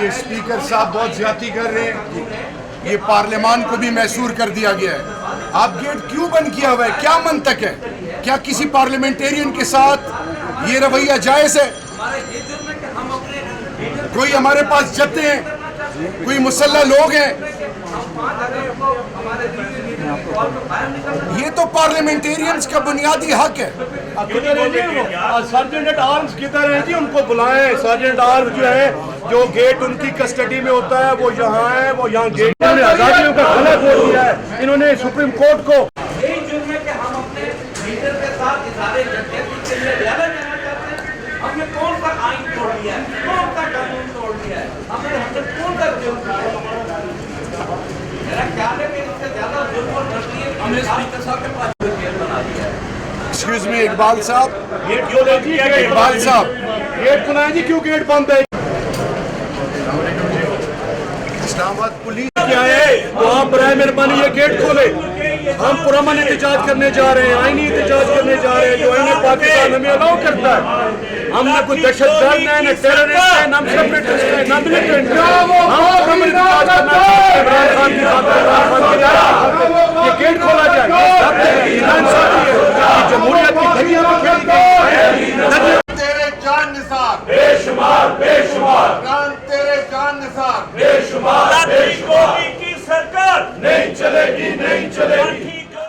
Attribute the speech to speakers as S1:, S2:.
S1: یہ اسپیکر صاحب بہت زیادتی کر رہے ہیں. یہ پارلیمان کو بھی محصور کر دیا گیا ہے. آپ گیٹ کیوں بند کیا ہوا ہے؟ کیا منطق ہے؟ کیا کسی پارلیمنٹیرین کے ساتھ یہ رویہ جائز ہے؟ کوئی ہمارے پاس جتے ہیں، کوئی مسلح لوگ ہیں. یہ تو پارلیمنٹیرینز کا بنیادی حق ہے.
S2: سرجنٹ آرمز کدھر ہیں جی؟ ان کو بلائیں. سرجنٹ آرمز جو ہے، جو گیٹ ان کی کسٹڈی میں ہوتا ہے، وہ یہاں ہے، وہ یہاں گیٹ. انہوں نے آزادیوں کا خلا کھول دیا ہے. انہوں نے سپریم کورٹ کو
S3: یہی جرم ہے کہ ہم اپنے لیڈر کے ساتھ اظہار یکجہتی کے لیے زیادہ جانا چاہتے ہیں. ہم نے کون سا آئین توڑ دیا ہے؟ کون سا قانون توڑ دیا ہے؟ ہم نے کون سا جرم کیا ہے؟ میرا خیال ہے کہ اس سے زیادہ ظلم اور غلطی ہے ہم نے اسپیکر صاحب کے پاس بنا دیا ہے.
S1: ایکسکیوز می اقبال صاحب،
S2: گیٹ کیوں نہیں کیا گیا؟
S1: اقبال صاحب
S2: گیٹ کھلائیں جی. کیوں گیٹ بند ہے؟
S1: اسلام آباد پولیس
S2: کیا ہے تو آپ برائے مہربانی یہ گیٹ کھولے. ہم پرامن احتجاج کرنے جا رہے ہیں، آئینی احتجاج کرنے جا رہے ہیں جو آئین پاکستان ہمیں الاؤ کرتا ہے. ہم نہ کوئی دہشت گرد ہیں، نہ ٹیررسٹ ہیں، نہ سیپریٹسٹ ہیں، نہ ملیٹنٹ ہیں. ہم پرامن احتجاج کرنا